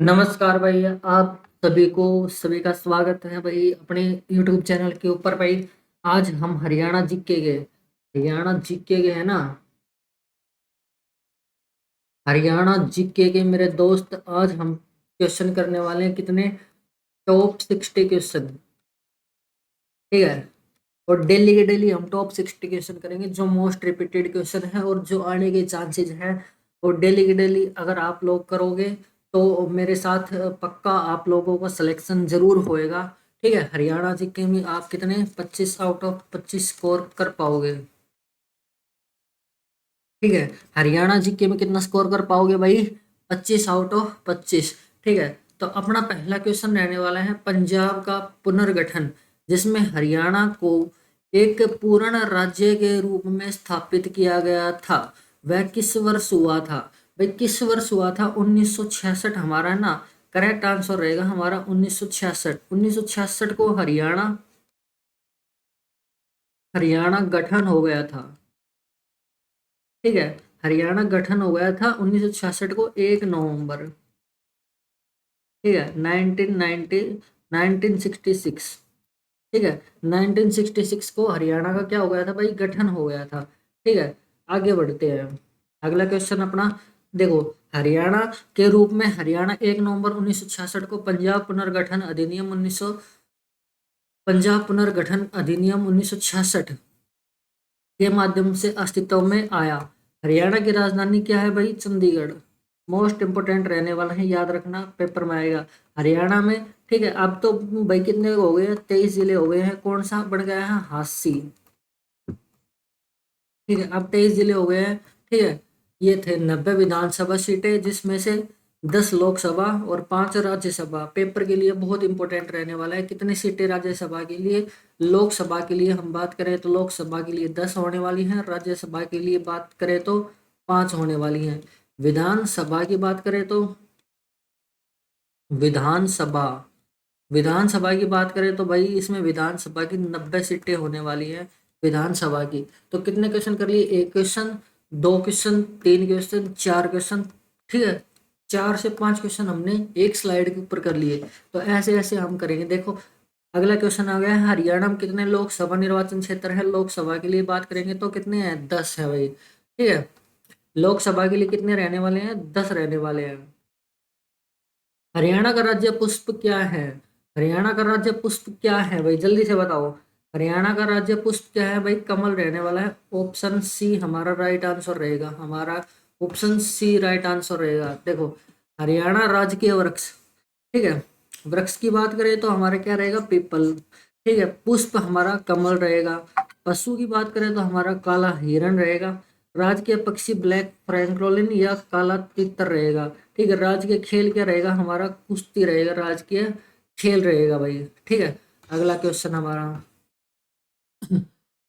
नमस्कार भाई। आप सभी का स्वागत है भाई अपने YouTube चैनल के ऊपर भाई। आज हम हरियाणा जीके गए है ना। हरियाणा जीके के मेरे दोस्त, आज हम क्वेश्चन करने वाले हैं कितने, टॉप 60 क्वेश्चन। ठीक है। और डेली के डेली हम टॉप 60 क्वेश्चन करेंगे जो मोस्ट रिपीटेड क्वेश्चन है और जो आने के चांसेस हैं। और डेली के डेली अगर आप लोग करोगे तो मेरे साथ पक्का आप लोगों का सिलेक्शन जरूर होएगा। ठीक है। हरियाणा जीके में आप कितने 25 आउट ऑफ 25 स्कोर कर पाओगे। ठीक है। हरियाणा जीके में कितना स्कोर कर पाओगे भाई? 25 आउट ऑफ 25। ठीक है। तो अपना पहला क्वेश्चन रहने वाला है पंजाब का पुनर्गठन, जिसमें हरियाणा को एक पूर्ण राज्य के रूप में स्थापित किया गया था, वह किस वर्ष हुआ था? भाई किस वर्ष हुआ था? 1966 हमारा ना करेक्ट आंसर रहेगा हमारा। 1966 को हरियाणा गठन हो गया था। ठीक है। हरियाणा गठन हो गया था 1966 को 1 नवंबर। ठीक है। 1966। ठीक है। 1966 को हरियाणा का क्या हो गया था भाई? गठन हो गया था। ठीक है। आगे बढ़ते हैं। अगला क्वेश्चन अपना देखो। हरियाणा के रूप में हरियाणा 1 नवंबर 1966 को पंजाब पुनर्गठन अधिनियम 1966 के माध्यम से अस्तित्व में आया। हरियाणा की राजधानी क्या है भाई? चंडीगढ़। मोस्ट इंपोर्टेंट रहने वाला है, याद रखना, पेपर में आएगा। हरियाणा में। ठीक है। अब तो भाई कितने हो गए हैं? 23 जिले हो गए हैं। कौन सा बढ़ गया है? हांसी। ठीक है। अब 23 जिले हो गए हैं। ठीक है। ये थे 90 विधानसभा सीटें, जिसमें से 10 लोकसभा और 5 राज्यसभा। पेपर के लिए बहुत इंपॉर्टेंट रहने वाला है। कितनी सीटें राज्यसभा के लिए? लोकसभा के लिए हम बात करें तो लोकसभा के लिए 10 होने वाली हैं, राज्यसभा के लिए बात करें तो 5 होने वाली हैं। विधानसभा की बात करें तो विधानसभा विधानसभा की बात करें तो भाई इसमें विधानसभा की 90 सीटें होने वाली हैं विधानसभा की। तो कितने क्वेश्चन कर लिए? एक क्वेश्चन, दो क्वेश्चन, तीन क्वेश्चन, चार क्वेश्चन। ठीक है। 4 से 5 क्वेश्चन हमने एक स्लाइड के ऊपर कर लिए। तो ऐसे ऐसे हम करेंगे। देखो, अगला क्वेश्चन आ गया है, हरियाणा में कितने लोकसभा निर्वाचन क्षेत्र है? लोकसभा के लिए बात करेंगे तो कितने हैं? 10 है भाई। ठीक है। लोकसभा के लिए कितने रहने वाले हैं? 10 रहने वाले हैं। हरियाणा का राज्य पुष्प क्या है? हरियाणा का राज्य पुष्प क्या है भाई? जल्दी से बताओ। हरियाणा का राज्य पुष्प क्या है भाई? कमल रहने वाला है। ऑप्शन सी हमारा राइट आंसर रहेगा। हमारा ऑप्शन सी राइट आंसर रहेगा। देखो, हरियाणा राज्य के वृक्ष। ठीक है। वृक्ष की बात करें तो हमारा क्या रहेगा? पीपल। ठीक है। पुष्प हमारा कमल रहेगा। पशु की बात करें तो हमारा काला हिरण रहेगा। राजकीय पक्षी ब्लैक फ्रैंकोलिन या काला तीतर रहेगा। ठीक है। राजकीय खेल क्या रहेगा? हमारा कुश्ती रहेगा। राजकीय खेल रहेगा भाई। ठीक है। अगला क्वेश्चन हमारा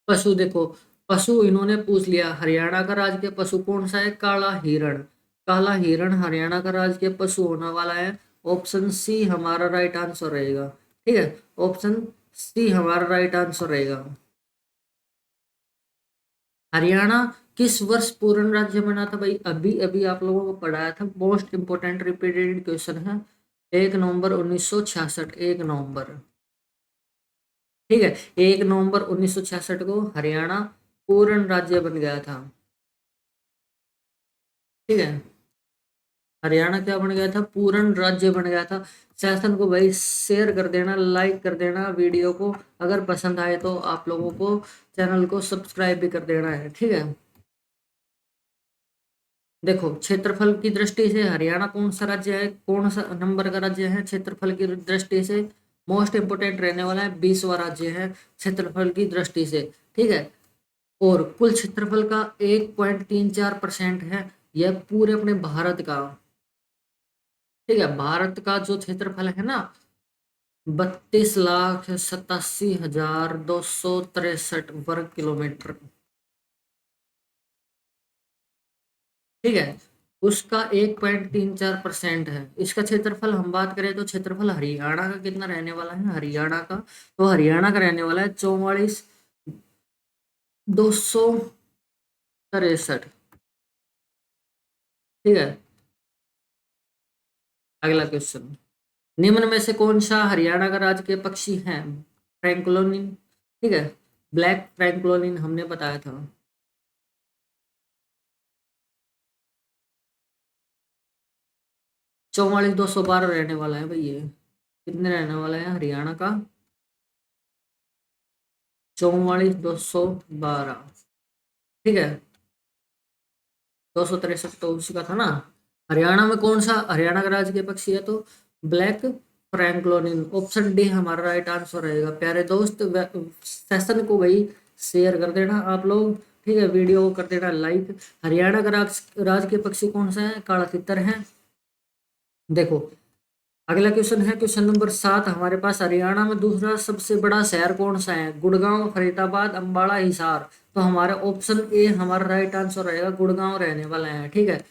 पशु देखो। पशु इन्होंने पूछ लिया, हरियाणा का राजकीय पशु कौन सा है? काला हिरण। काला हिरण हरियाणा का राजकीय पशु होने वाला है। ऑप्शन सी हमारा राइट आंसर रहेगा। ठीक है। ऑप्शन सी हमारा राइट आंसर रहेगा। हरियाणा किस वर्ष पूर्ण राज्य बना था भाई? अभी अभी आप लोगों को पढ़ाया था। मोस्ट इंपोर्टेंट रिपीटेड क्वेश्चन है। 1 नवंबर 1966। 1 नवंबर। ठीक है। 1 नवंबर 1966 को हरियाणा पूर्ण राज्य बन गया था। ठीक है। हरियाणा क्या बन गया था? पूर्ण राज्य बन गया था। सेशन को भाई शेयर कर देना, लाइक कर देना वीडियो को। अगर पसंद आए तो आप लोगों को चैनल को सब्सक्राइब भी कर देना है। ठीक है। देखो, क्षेत्रफल की दृष्टि से हरियाणा कौन सा राज्य है? कौन सा नंबर का राज्य है क्षेत्रफल की दृष्टि से? मोस्ट इंपोर्टेंट रहने वाला है, 20वां राज्य है क्षेत्रफल की दृष्टि से। ठीक है। और कुल क्षेत्रफल का 1.34% है यह पूरे अपने भारत का। ठीक है। भारत का जो क्षेत्रफल है ना, 32,87,263 वर्ग किलोमीटर। ठीक है। उसका 1.34% है इसका क्षेत्रफल। हम बात करें तो क्षेत्रफल हरियाणा का कितना रहने वाला है? हरियाणा का, तो हरियाणा का रहने वाला है 44,263। ठीक है। अगला क्वेश्चन, निम्न में से कौन सा हरियाणा का राजकीय पक्षी है? फ्रैंकोलोनिन, ठीक है, ब्लैक फ्रैंकोलोनिन हमने बताया था। 44,212 रहने वाला है भाई ये। कितने रहने वाला है हरियाणा का? 44,212, ठीक है। 263 तो उसी का था ना। हरियाणा में कौन सा हरियाणा का राजकीय पक्षी है? तो ब्लैक फ्रैंक्लोनिन, ऑप्शन डी हमारा राइट आंसर रहेगा। प्यारे दोस्त, सेशन को भाई शेयर कर देना आप लोग, ठीक है, वीडियो को कर देना लाइक। हरियाणा का राजकीय पक्षी कौन सा है? काला तितर है। देखो, अगला क्वेश्चन है क्वेश्चन नंबर 7 हमारे पास, हरियाणा में दूसरा सबसे बड़ा शहर कौन सा है? गुड़गांव, फरीदाबाद, अंबाला, हिसार। तो हमारा ऑप्शन ए हमारा राइट आंसर रहेगा, गुड़गांव रहने वाला है, ठीक है।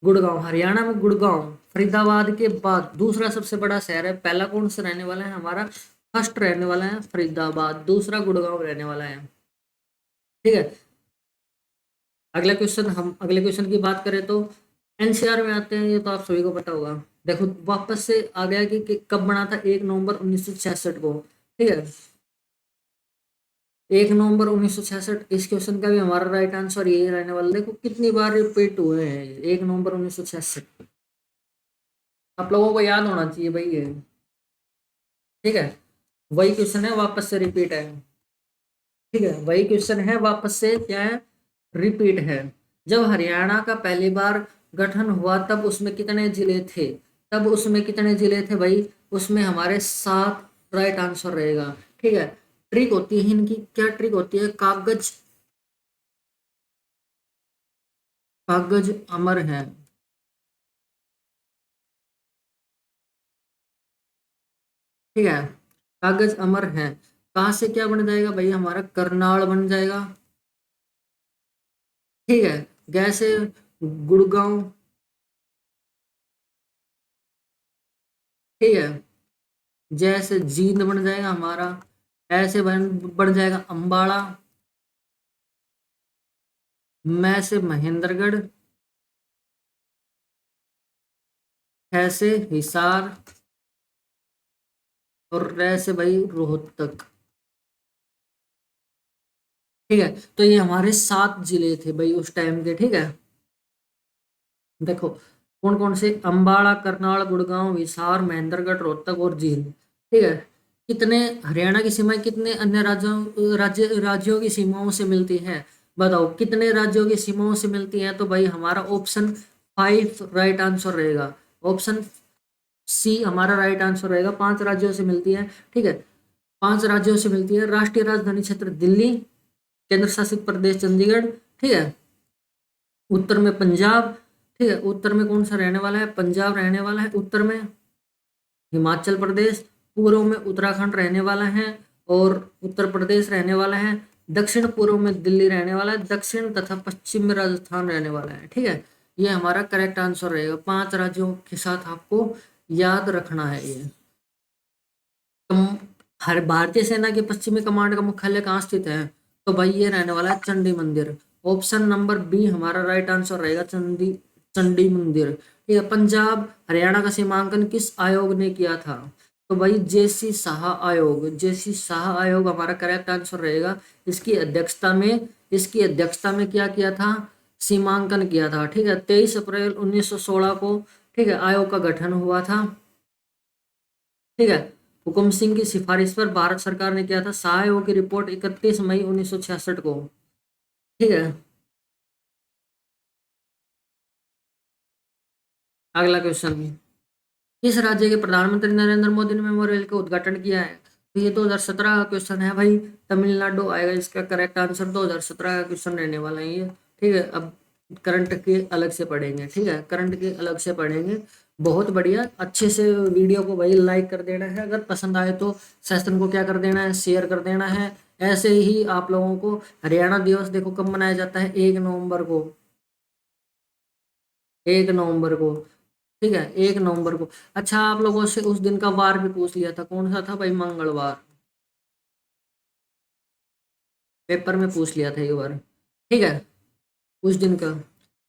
गुड़गांव, हरियाणा में गुड़गांव फरीदाबाद के बाद दूसरा सबसे बड़ा शहर है। पहला कौन सा रहने वाला है हमारा? फर्स्ट रहने वाला है फरीदाबाद, दूसरा गुड़गांव रहने वाला है, ठीक है। अगला क्वेश्चन, हम अगले क्वेश्चन की बात करें तो एनसीआर में आते हैं, ये तो आप सभी को पता होगा। देखो वापस से आ गया कि कब बना था? 1 नवंबर 1966 को, ठीक है। 1 नवंबर 1966, इस क्वेश्चन का भी हमारा राइट आंसर यही रहने वाला। देखो कितनी बार रिपीट हुए हैं, 1 नवंबर 1966, आप लोगों को याद होना चाहिए भाई ये, ठीक है। वही क्वेश्चन है, वापस से रिपीट है, ठीक है। वही क्वेश्चन है, वापस से क्या है? रिपीट है। जब हरियाणा का पहली बार गठन हुआ तब उसमें कितने जिले थे? तब उसमें कितने जिले थे भाई? उसमें हमारे 7 राइट आंसर रहेगा, ठीक है। ट्रिक होती है इनकी, क्या ट्रिक होती है? कागज, कागज अमर है, ठीक है। कागज अमर है, कहाँ से क्या बन जाएगा भाई? हमारा करनाल बन जाएगा, ठीक है। जैसे गुड़गांव, ठीक है, जैसे जींद बन जाएगा हमारा, ऐसे बन जाएगा अंबाला, मैं से महेंद्रगढ़, ऐसे हिसार, और ऐसे भाई रोहतक, ठीक है। तो ये हमारे 7 जिले थे भाई उस टाइम के, ठीक है। देखो कौन कौन से, अंबाला, करनाल, गुड़गांव, हिसार, महेंद्रगढ़, रोहतक और जींद, ठीक है। कितने हरियाणा की सीमाएं कितने अन्य राज्यों की सीमाओं से मिलती है? बताओ कितने राज्यों की सीमाओं से मिलती है? तो भाई हमारा ऑप्शन 5 राइट आंसर रहेगा। ऑप्शन सी हमारा राइट आंसर रहेगा, 5 राज्यों से मिलती है, ठीक है। 5 राज्यों से मिलती है। राष्ट्रीय राजधानी क्षेत्र दिल्ली, केंद्र शासित प्रदेश चंडीगढ़, ठीक है। उत्तर में पंजाब, ठीक है। उत्तर में कौन सा रहने वाला है? पंजाब रहने वाला है। उत्तर में हिमाचल प्रदेश, पूर्व में उत्तराखंड रहने वाला है, और उत्तर प्रदेश रहने वाला है। दक्षिण पूर्व में दिल्ली रहने वाला है, दक्षिण तथा पश्चिम में राजस्थान रहने वाला है, ठीक है। ये हमारा करेक्ट आंसर रहेगा। 5 राज्यों के साथ आपको याद रखना है ये। कम, हर भारतीय सेना के पश्चिमी कमांड का मुख्यालय कहाँ स्थित है? तो भाई ये रहने वाला है चंडी मंदिर। ऑप्शन नंबर बी हमारा राइट आंसर रहेगा, चंडी मंदिर, ठीक है। पंजाब हरियाणा का सीमांकन किस आयोग ने किया था? तो भाई जेसी शाह आयोग, जेसी शाह आयोग हमारा करेक्ट आंसर रहेगा। इसकी अध्यक्षता में क्या किया था? सीमांकन किया था, ठीक है। 23 अप्रैल 1916 को, ठीक है, आयोग का गठन हुआ था, ठीक है। हुकुम सिंह की सिफारिश पर भारत सरकार ने किया था। शाह आयोग की रिपोर्ट 31 मई 1966 को, ठीक है। अगला क्वेश्चन, किस राज्य के प्रधानमंत्री नरेंद्र मोदी ने मेमोरियल का उद्घाटन किया है? तो ये 2017 का क्वेश्चन है भाई, तमिलनाडु आएगा इसका करेक्ट आंसर। 2017 का क्वेश्चन रहने वाला है ये, ठीक है। अब करंट के अलग से पढ़ेंगे, ठीक है, करंट के अलग से पढ़ेंगे। बहुत बढ़िया, अच्छे से वीडियो को भाई लाइक कर देना है, अगर पसंद आए तो सेशन को क्या कर देना है? शेयर कर देना है। ऐसे ही आप लोगों को हरियाणा दिवस देखो कब मनाया जाता है? 1 नवंबर को, 1 नवंबर को, ठीक है, 1 नवंबर को। अच्छा, आप लोगों से उस दिन का वार भी पूछ लिया था, कौन सा था भाई? मंगलवार, पेपर में पूछ लिया था एक बार, ठीक है। उस दिन का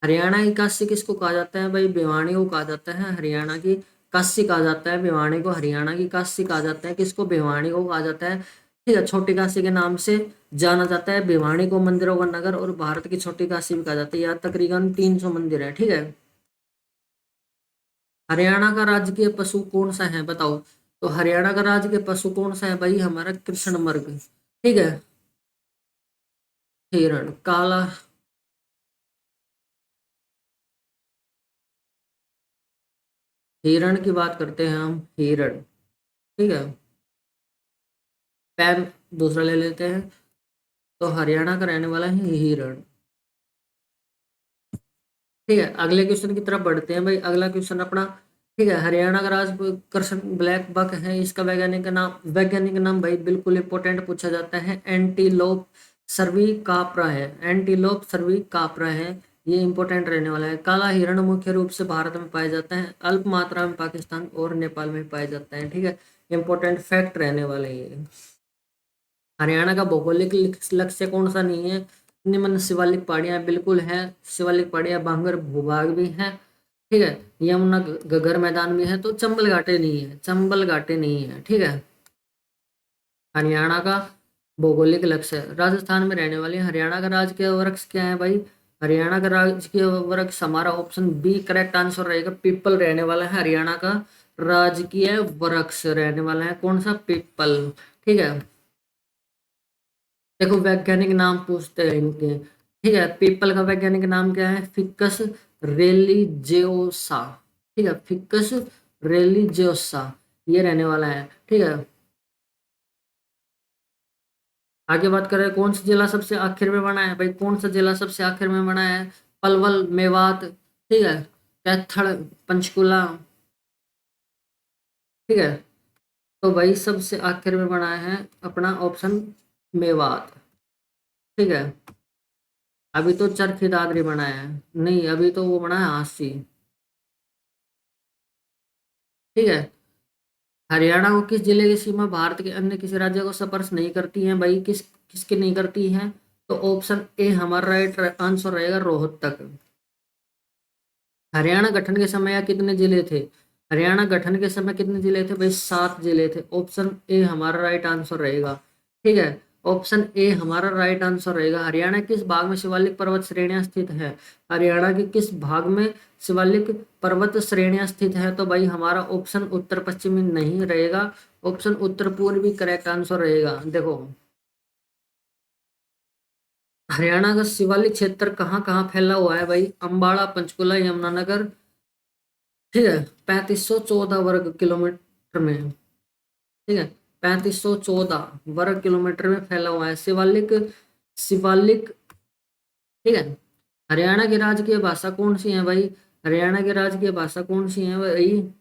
हरियाणा की काशी किसको कहा जाता है भाई? भिवानी को कहा जाता है हरियाणा की काशी कहा जाता है, भिवानी को हरियाणा की काशी कहा जाता है, किसको, भिवानी को कहा जाता है। ठीक है, छोटी काशी के नाम से जाना जाता है भिवानी को, मंदिरों का नगर, और भारत की छोटी काशी भी कहा जाता है। यहाँ तकरीबन 300 मंदिर है। ठीक है, हरियाणा का राजकीय पशु कौन सा है बताओ। तो हरियाणा का राजकीय पशु कौन सा है भाई, हमारा कृष्ण मृग। ठीक है, हिरण, काला, हिरण की बात करते हैं हम, हिरण। ठीक है, पैर दूसरा ले लेते हैं। तो हरियाणा का रहने वाला है हिरण। ठीक है, अगले क्वेश्चन की तरफ बढ़ते हैं भाई। अगला क्वेश्चन अपना, ठीक है, हरियाणा का राज कृष्ण ब्लैक बक है, इसका वैज्ञानिक नाम भाई बिल्कुल इंपॉर्टेंट पूछा जाता है, एंटीलोप सर्विकाप्रा है। एंटीलोप सर्विकाप्रा है, ये इंपॉर्टेंट रहने वाला है। काला हिरण मुख्य रूप से भारत में पाया जाता है, अल्प मात्रा में पाकिस्तान और नेपाल में पाया जाता है। ठीक है, इंपॉर्टेंट फैक्ट रहने वाले ये। हरियाणा का भौगोलिक लक्ष्य कौन सा नहीं है, निम्न शिवालिक पहाड़ियां बिल्कुल है, शिवालिक पहाड़ियां, भांगर भूभाग भी है। ठीक है, यमुना घग्गर मैदान भी है। तो चंबल घाटी नहीं है, चंबल घाटी नहीं है। ठीक है, हरियाणा का भौगोलिक लक्ष्य, राजस्थान में रहने वाले हरियाणा का राजकीय वृक्ष क्या है भाई, हरियाणा का राजकीय वृक्ष हमारा ऑप्शन बी करेक्ट आंसर रहेगा, पीपल रहने वाला है हरियाणा का राजकीय वृक्ष रहने वाला है, कौन सा, पीपल। ठीक है, देखो वैज्ञानिक नाम पूछते हैं इनके। ठीक है, पीपल का वैज्ञानिक नाम क्या है, फिकस रेलिजियोसा। ठीक है, फिकस रेलिजियोसा ये रहने वाला है। ठीक है, आगे बात करें कौन सा जिला सबसे आखिर में बना है भाई, कौन सा जिला सबसे आखिर में बना है, पलवल, मेवात, ठीक है, कैथड़, पंचकुला। ठीक है, तो भाई सबसे आखिर में बना है अपना ऑप्शन मेवात। ठीक है, अभी तो चरखी दादरी बना है, नहीं अभी तो वो बना है हांसी। ठीक है, हरियाणा को किस जिले की सीमा भारत के अन्य किसी राज्य को स्पर्श नहीं करती है भाई, किसके नहीं करती है। तो ऑप्शन ए हमारा राइट आंसर रहेगा, रोहतक। हरियाणा गठन के समय या कितने जिले थे, हरियाणा गठन के समय कितने जिले थे भाई, 7 जिले थे। ऑप्शन ए हमारा राइट आंसर रहेगा। ठीक है, ऑप्शन ए हमारा राइट आंसर रहेगा। हरियाणा किस भाग में शिवालिक पर्वत श्रेणियां स्थित है, हरियाणा के किस भाग में शिवालिक पर्वत श्रेणियां स्थित है। तो भाई हमारा ऑप्शन उत्तर पश्चिमी नहीं रहेगा, ऑप्शन उत्तर पूर्वी करेक्ट आंसर रहेगा। देखो हरियाणा का शिवालिक क्षेत्र कहाँ कहाँ फैला हुआ है भाई, अंबाला, पंचकुला, यमुनानगर। ठीक है, 3514 वर्ग किलोमीटर में। ठीक है, 3514 वर्ग किलोमीटर में फैला हुआ है शिवालिक। शिवालिक। ठीक है, हरियाणा की राजकीय भाषा कौन सी है भाई, हरियाणा की राजकीय भाषा कौन सी है भाई,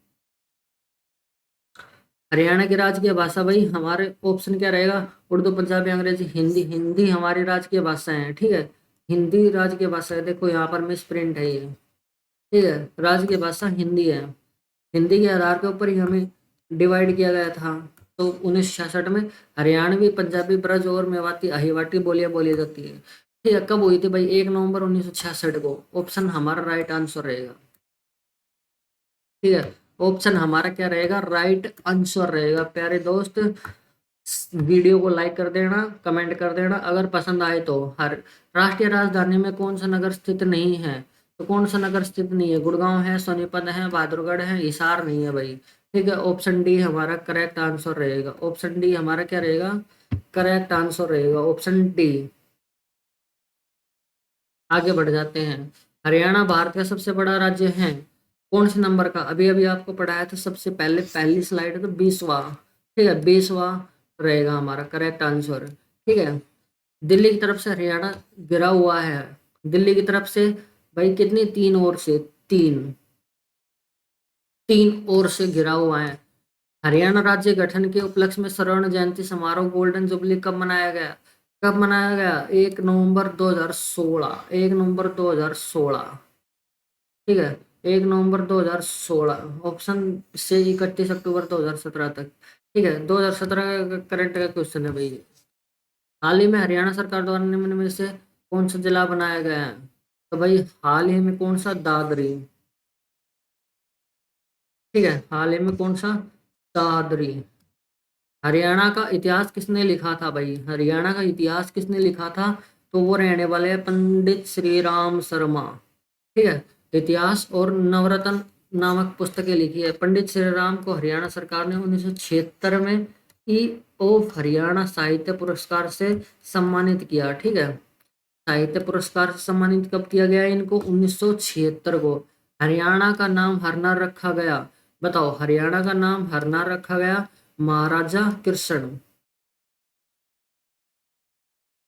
हरियाणा की राजकीय भाषा भाई हमारे ऑप्शन क्या रहेगा, उर्दू, पंजाबी, अंग्रेजी, हिंदी। हिंदी हमारी राजकीय भाषा है। ठीक है, हिंदी राजकीय भाषा है, देखो यहाँ पर मिस प्रिंट है ये। ठीक है, राजकीय भाषा हिंदी है, हिंदी के आधार के ऊपर ही हमें डिवाइड किया गया था। तो 1966 में हरियाणवी, पंजाबी, ब्रज और मेवाती अहिवाटी बोलियां बोली जाती है। ठीक है, कब हुई थी भाई, 1 नवंबर 1966 को। ऑप्शन हमारा राइट आंसर रहेगा। ठीक है, ऑप्शन हमारा क्या रहेगा, राइट आंसर रहेगा। प्यारे दोस्त, वीडियो को लाइक कर देना, कमेंट कर देना अगर पसंद आए तो। हर राष्ट्रीय राजधानी में कौन सा नगर स्थित नहीं है, तो कौन सा नगर स्थित नहीं है, गुड़गांव है, सोनीपत है, बहादुरगढ़ है, हिसार नहीं है भाई। ठीक है, ऑप्शन डी हमारा करेक्ट आंसर रहेगा, ऑप्शन डी हमारा क्या रहेगा, करेक्ट आंसर रहेगा, ऑप्शन डी। आगे बढ़ जाते हैं, हरियाणा भारत का सबसे बड़ा राज्य है, कौन से नंबर का, अभी अभी आपको पढ़ाया था सबसे पहले, पहली स्लाइड है तो 20वां। ठीक है, 20वां रहेगा हमारा करेक्ट आंसर। ठीक है, दिल्ली की तरफ से हरियाणा घिरा हुआ है, दिल्ली की तरफ से भाई कितनी, 3 ओर से, तीन, 3 ओर से घिरा हुआ है। हरियाणा राज्य गठन के उपलक्ष्य में स्वर्ण जयंती समारोह गोल्डन जुबली कब मनाया गया, कब मनाया गया, 1 नवंबर 2016, 1 नवंबर 2016। ठीक है, 1 नवंबर 2016, ऑप्शन से 31 अक्टूबर 2017 तक। ठीक है, 2017 का करंट का क्वेश्चन है भाई। हाल ही में हरियाणा सरकार द्वारा निम्न में से कौन सा जिला बनाया गया है, तो भाई हाल ही में कौन सा, दादरी। ठीक है, हाल ही में कौन सा? दादरी। हरियाणा का इतिहास किसने लिखा था भाई? हरियाणा का इतिहास किसने लिखा था? तो वो रहने वाले हैं पंडित श्री राम शर्मा। ठीक है, इतिहास और नवरत्न नामक पुस्तकें लिखी है। पंडित श्री राम को हरियाणा सरकार ने 1976 में ई ऑफ हरियाणा साहित्य पुरस्कार से सम्मानित किया। ठीक है, साहित्य पुरस्कार से सम्मानित कब किया गया इनको? 1976 को। हरियाणा का नाम हरनार रखा गया। बताओ, हरियाणा का नाम हरनार रखा गया महाराजा कृष्ण।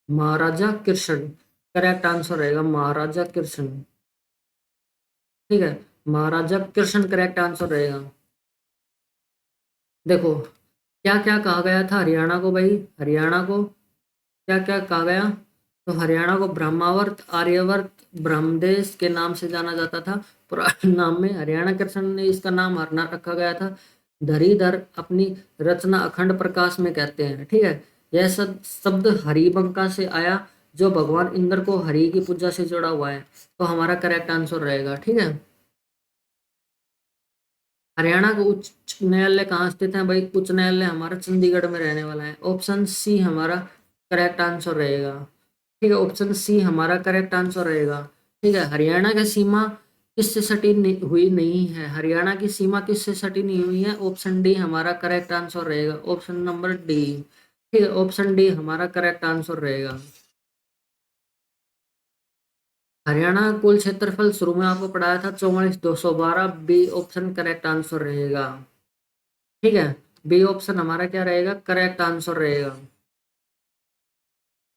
महाराजा कृष्ण करेक्ट आंसर रहेगा, महाराजा कृष्ण। ठीक है, महाराजा कृष्ण करेक्ट आंसर रहेगा। देखो, क्या क्या कहा गया था हरियाणा को भाई? हरियाणा को क्या क्या कहा गया? तो हरियाणा को ब्रह्मावर्त, आर्यवर्त, ब्रह्मदेश के नाम से जाना जाता था पुराने नाम में। हरियाणा कृष्ण ने इसका नाम हरना रखा गया था। धरीधर अपनी रचना अखंड प्रकाश में कहते हैं। ठीक है, यह शब्द हरिबंका से आया, जो भगवान इंद्र को हरि की पूजा से जुड़ा हुआ है। तो हमारा करेक्ट आंसर रहेगा। ठीक है, हरियाणा का उच्च न्यायालय कहाँ स्थित है भाई? उच्च न्यायालय हमारा चंडीगढ़ में रहने वाला है। ऑप्शन सी हमारा करेक्ट आंसर रहेगा। ठीक है, ऑप्शन सी हमारा करेक्ट आंसर रहेगा। ठीक है, हरियाणा की सीमा किससे सटी हुई नहीं है? हरियाणा की सीमा किससे सटी नहीं हुई है? ऑप्शन डी हमारा करेक्ट आंसर रहेगा, ऑप्शन नंबर डी। ठीक है, ऑप्शन डी हमारा करेक्ट आंसर रहेगा। हरियाणा का कुल क्षेत्रफल शुरू में आपको पढ़ाया था 44,212। बी ऑप्शन करेक्ट आंसर रहेगा। ठीक है, बी ऑप्शन हमारा क्या रहेगा? करेक्ट आंसर रहेगा।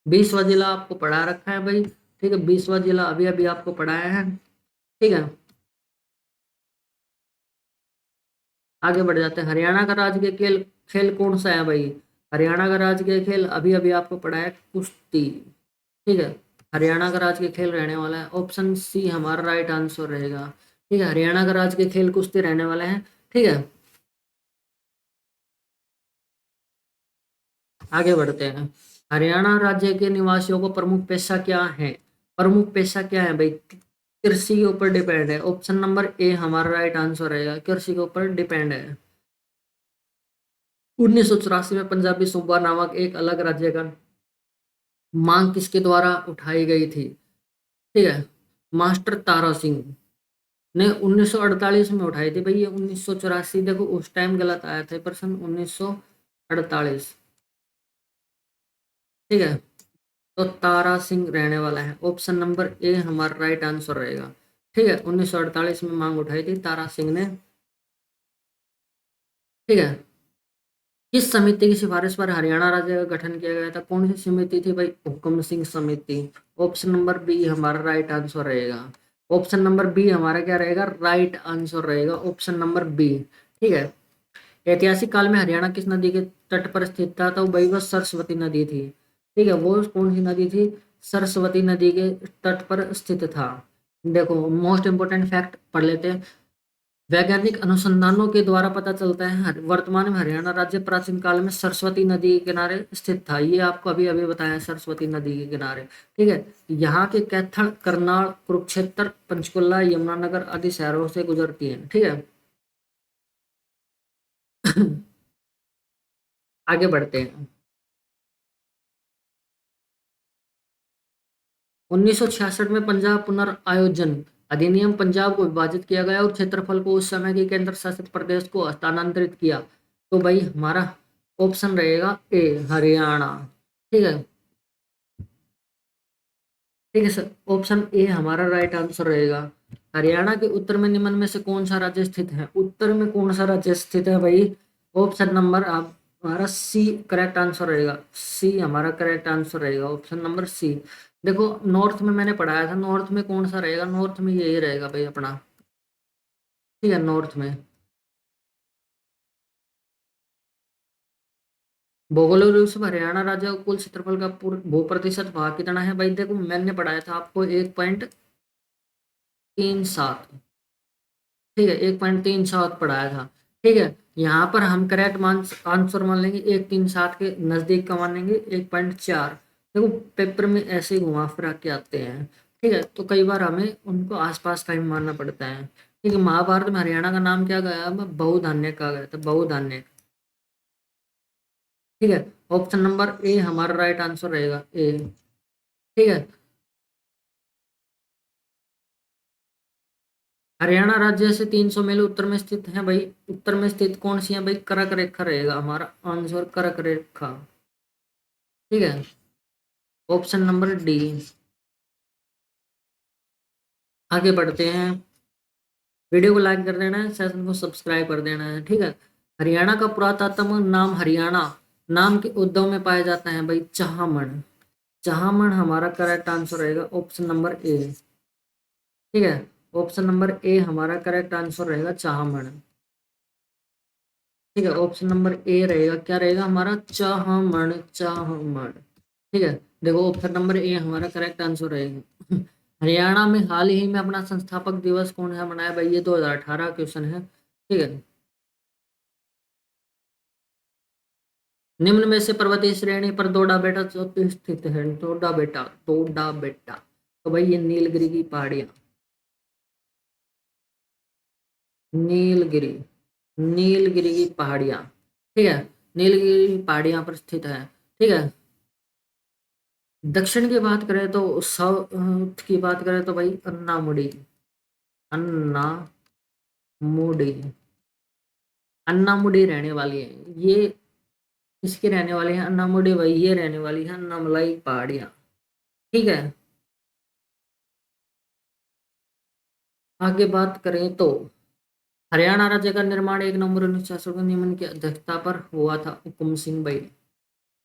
20वां जिला आपको पढ़ा रखा है भाई। ठीक है, 20वां जिला अभी अभी आपको पढ़ाया है। ठीक है, आगे बढ़ जाते हैं। हरियाणा का राजकीय खेल खेल कौन सा है भाई? हरियाणा का राजकीय खेल अभी अभी आपको पढ़ा है, कुश्ती। ठीक है, हरियाणा का राजकीय खेल रहने वाला है, ऑप्शन सी हमारा राइट आंसर रहेगा। ठीक है, हरियाणा का राजकीय खेल कुश्ती रहने वाला है। ठीक है, आगे बढ़ते हैं। हरियाणा राज्य के निवासियों को प्रमुख पेशा क्या है? प्रमुख पेशा क्या है भाई? कृषि के ऊपर डिपेंड है। ऑप्शन नंबर ए हमारा राइट आंसर रहेगा, कृषि के ऊपर डिपेंड है। 1984 में पंजाबी सूबा नामक एक अलग राज्य का मांग किसके द्वारा उठाई गई थी? ठीक है, मास्टर तारा सिंह ने 1948 में उठाई थी भाई। ये 1984 देखो उस टाइम गलत आया था प्रश्न, 1948। ठीक है, तो तारा सिंह रहने वाला है, ऑप्शन नंबर ए हमारा राइट आंसर रहेगा। ठीक है, 1948 में मांग उठाई थी तारा सिंह ने। ठीक है, किस समिति की सिफारिश पर हरियाणा राज्य का गठन किया गया था? कौन सी समिति थी भाई? हुक्म सिंह समिति। ऑप्शन नंबर बी हमारा राइट आंसर रहेगा। ऑप्शन नंबर बी हमारा क्या रहेगा? राइट आंसर रहेगा, ऑप्शन नंबर बी। ठीक है, ऐतिहासिक काल में हरियाणा किस नदी के तट पर स्थित था? तो भाई वह सरस्वती नदी थी। ठीक है, वो कौन सी नदी थी? सरस्वती नदी के तट पर स्थित था। देखो, मोस्ट इंपोर्टेंट फैक्ट पढ़ लेते हैं। वैज्ञानिक अनुसंधानों के द्वारा पता चलता है वर्तमान में हरियाणा राज्य प्राचीन काल में सरस्वती नदी के किनारे स्थित था। ये आपको अभी अभी बताया है, सरस्वती नदी के किनारे। ठीक है, यहाँ के कैथल, करनाल, कुरुक्षेत्र, पंचकुला, यमुनानगर आदि शहरों से गुजरती है। ठीक है, आगे बढ़ते हैं। 1966 में पंजाब पुनर्आयोजन अधिनियम पंजाब को विभाजित किया गया और क्षेत्रफल को उस समय के केंद्र शासित प्रदेश को हस्तांतरित किया। तो भाई हमारा ऑप्शन रहेगा ए हरियाणा। ठीक है, ठीक है सर, ऑप्शन ए हमारा राइट आंसर रहेगा। हरियाणा के उत्तर में निम्न में से कौन सा राज्य स्थित है? उत्तर में कौन सा राज्य स्थित है भाई? ऑप्शन नंबर आप हमारा सी करेक्ट आंसर रहेगा। सी हमारा करेक्ट आंसर रहेगा, ऑप्शन नंबर सी। देखो, नॉर्थ में मैंने पढ़ाया था, नॉर्थ में कौन सा रहेगा? नॉर्थ में यही रहेगा भाई अपना। ठीक है, नॉर्थ में। भौगोलिक रूप से हरियाणा राज्य का कुल क्षेत्रफल का भू प्रतिशत भाग कितना है भाई? देखो, मैंने पढ़ाया था आपको 1.37। ठीक है, 1.37 पढ़ाया था। ठीक है, यहाँ पर हम करेक्ट मान आंसर मान लेंगे, 137 के नजदीक का मान लेंगे 1.4। देखो, पेपर में ऐसे ही घुमा फिरा के आते हैं। ठीक है, तो कई बार हमें उनको आसपास का ही मानना पड़ता है। ठीक है, महाभारत में हरियाणा का नाम क्या गया? बहुधान्य का गया था, बहुधान्य। ठीक है, ऑप्शन नंबर ए हमारा राइट आंसर रहेगा, ए। ठीक है, हरियाणा राज्य से 300 मील उत्तर में स्थित है भाई। उत्तर में स्थित कौन सी है भाई? कर्क रेखा रहेगा हमारा आंसर, कर्क रेखा। ठीक है, ऑप्शन नंबर डी। आगे बढ़ते हैं, वीडियो को लाइक कर देना है, सेशन को सब्सक्राइब कर देना है। ठीक है, हरियाणा का पुरातनतम नाम हरियाणा नाम के उद्भव में पाया जाता है भाई, चाहमन। चाहमन हमारा करेक्ट आंसर रहेगा, ऑप्शन नंबर ए। ठीक है, ऑप्शन नंबर ए हमारा करेक्ट आंसर रहेगा, चाहमन। ठीक है, ऑप्शन नंबर ए रहेगा, क्या रहेगा हमारा? चाहमन, चाहमन। ठीक है, देखो ऑप्शन नंबर ए हमारा करेक्ट आंसर रहेगा। हरियाणा में हाल ही में अपना संस्थापक दिवस कौन है मनाया भाई? ये 2018 क्वेश्चन है। ठीक है, निम्न में से पर्वतीय श्रेणी पर दोडा बेटा स्थित है? दोडा बेटा, दोडा बेटा, तो भाई ये नीलगिरी की पहाड़ियां, नीलगिरी, नीलगिरी की पहाड़ियां। ठीक है, नीलगिरी की पहाड़ियां पर स्थित है। ठीक है, दक्षिण की बात करें तो, साउथ की बात करें तो भाई अन्नामुडी, अन्नामुडी, अन्नामुडी रहने वाली है ये। इसके रहने वाले हैं अन्नामुडी भाई, ये रहने वाली है अन्नामलाई पहाड़ियां। ठीक है, आगे बात करें तो, हरियाणा राज्य का निर्माण 1 नवंबर 1966 को निम्न की अध्यक्षता पर हुआ था? हुकुम सिंह भाई,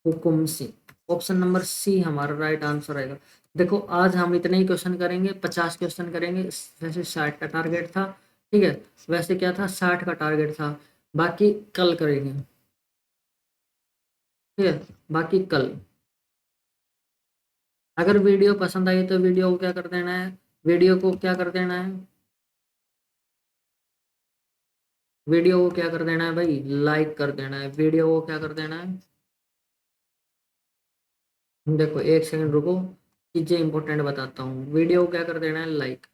Hukum Singh. Option number C हमारा राइट आंसर आएगा। देखो आज हम इतने ही क्वेश्चन करेंगे, 50 क्वेश्चन करेंगे। वैसे 60 का टारगेट था। ठीक है, वैसे क्या था? 60 का टारगेट था। बाकी कल करेंगे। ठीक है, बाकी कल। अगर वीडियो पसंद आई तो वीडियो को क्या कर देना है? वीडियो को क्या कर देना है? वीडियो को क्या कर देना है भाई? लाइक कर देना है। वीडियो को क्या कर देना है? देखो एक सेकंड रुको, चीजें इंपॉर्टेंट बताता हूँ। वीडियो को क्या कर देना है? लाइक।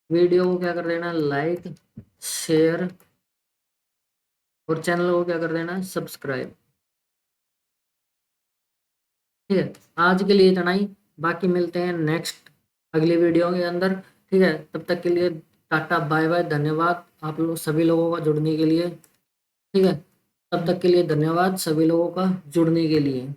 वीडियो को क्या कर देना है? लाइक, शेयर, और चैनल को क्या कर देना है? सब्सक्राइब। ठीक है, आज के लिए इतना ही। बाकी मिलते हैं नेक्स्ट अगली वीडियो के अंदर। ठीक है, तब तक के लिए टाटा बाय बाय, धन्यवाद आप लोग सभी लोगों का जुड़ने के लिए। ठीक है, तब तक के लिए धन्यवाद सभी लोगों का जुड़ने के लिए।